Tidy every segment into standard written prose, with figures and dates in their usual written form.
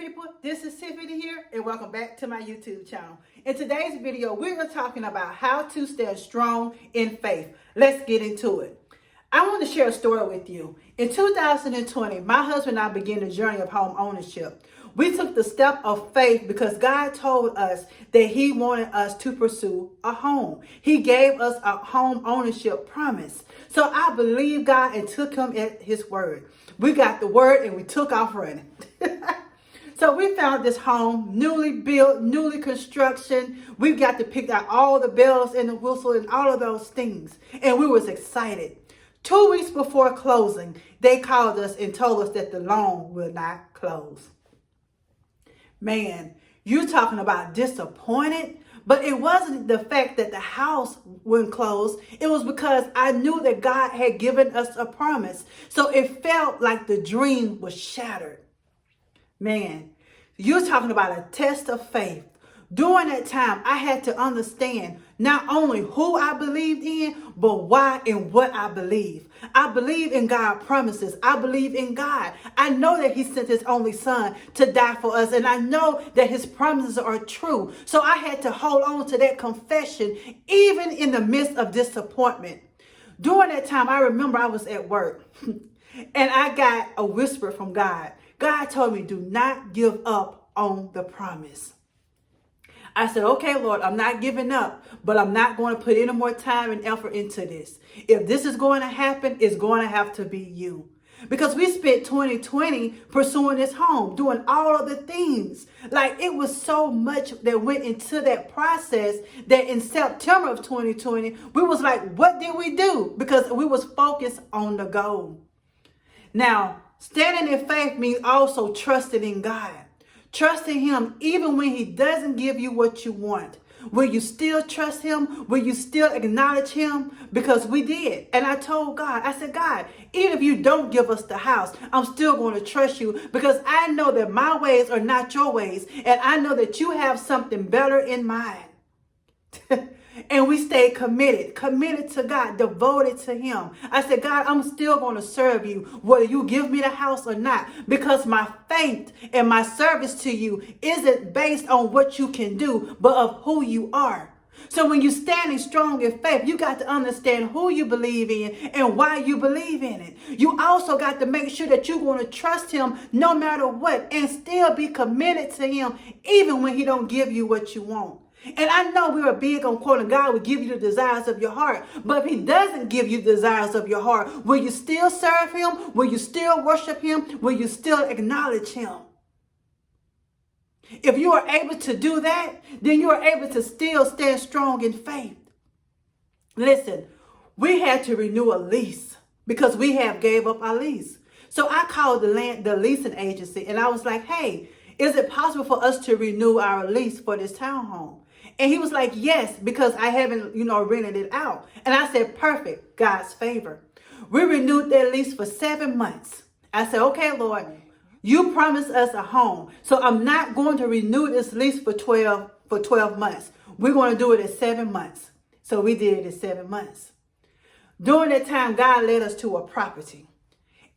people, this is Tiffany here and welcome back to my YouTube channel. In today's video, we are talking about how to stand strong in faith. Let's get into it. I want to share a story with you. In 2020, my husband and I began the journey of home ownership. We took the step of faith because God told us that He wanted us to pursue a home. He gave us a home ownership promise. So I believed God and took Him at His word. We got the word and we took off running. So we found this home, newly built, newly construction. We got to pick out all the bells and the whistle and all of those things. And we was excited. 2 weeks before closing, they called us and told us that the loan will not close. Man, you're talking about disappointed. But it wasn't the fact that the house wouldn't close. It was because I knew that God had given us a promise. So it felt like the dream was shattered. Man, you're talking about a test of faith. During that time, I had to understand not only who I believed in, but why and what I believe. I believe in God's promises. I believe in God. I know that He sent His only Son to die for us, and I know that His promises are true. So I had to hold on to that confession, even in the midst of disappointment. During that time, I remember I was at work, and I got a whisper from God. God told me, do not give up on the promise. I said, okay, Lord, I'm not giving up, but I'm not going to put any more time and effort into this. If this is going to happen, it's going to have to be you. Because we spent 2020 pursuing this home, doing all of the things. Like it was so much that went into that process that in September of 2020, we was like, what did we do? Because we was focused on the goal. Now, standing in faith means also trusting in God. Trusting Him even when He doesn't give you what you want. Will you still trust Him? Will you still acknowledge Him? Because we did. And I told God, I said, God, even if you don't give us the house, I'm still going to trust you because I know that my ways are not your ways. And I know that you have something better in mind. And we stayed committed to God, devoted to Him. I said, God, I'm still going to serve you, whether you give me the house or not, because my faith and my service to you isn't based on what you can do, but of who you are. So when you're standing strong in faith, you got to understand who you believe in and why you believe in it. You also got to make sure that you're going to trust Him no matter what and still be committed to Him, even when He don't give you what you want. And I know we are big on quoting God will give you the desires of your heart. But if He doesn't give you the desires of your heart, will you still serve Him? Will you still worship Him? Will you still acknowledge Him? If you are able to do that, then you are able to still stand strong in faith. Listen, we had to renew a lease because we have gave up our lease. So I called the leasing agency and I was like, hey, is it possible for us to renew our lease for this townhome? And he was like, yes, because I haven't, rented it out. And I said, perfect, God's favor. We renewed that lease for 7 months. I said, okay, Lord, you promised us a home. So I'm not going to renew this lease for 12 months. We're going to do it in 7 months. So we did it in 7 months. During that time, God led us to a property.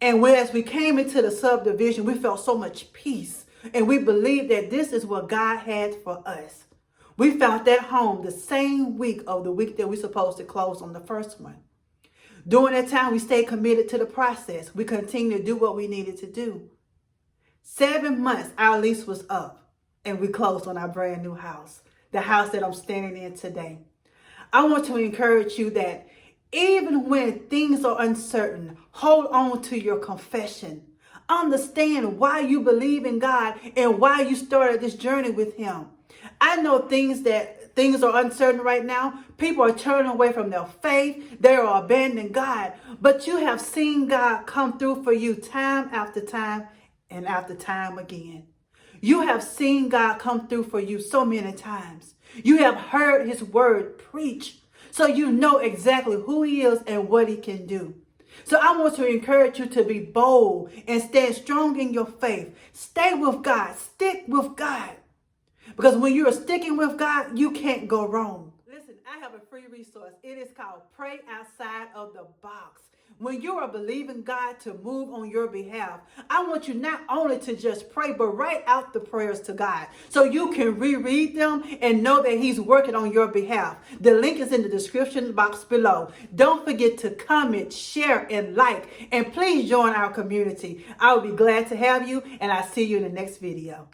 And as we came into the subdivision, we felt so much peace. And we believed that this is what God had for us. We found that home the same week of the week that we supposed to close on the first one. During that time, we stayed committed to the process. We continued to do what we needed to do. 7 months, our lease was up, and we closed on our brand new house, the house that I'm standing in today. I want to encourage you that even when things are uncertain, hold on to your confession. Understand why you believe in God and why you started this journey with Him. I know things are uncertain right now. People are turning away from their faith. They are abandoning God. But you have seen God come through for you time after time and after time again. You have seen God come through for you so many times. You have heard His word preached. So you know exactly who He is and what He can do. So I want to encourage you to be bold and stand strong in your faith. Stay with God. Stick with God. Because when you are sticking with God, you can't go wrong. Listen, I have a free resource. It is called Pray Outside of the Box. When you are believing God to move on your behalf, I want you not only to just pray, but write out the prayers to God so you can reread them and know that He's working on your behalf. The link is in the description box below. Don't forget to comment, share, and like, and please join our community. I will be glad to have you, and I'll see you in the next video.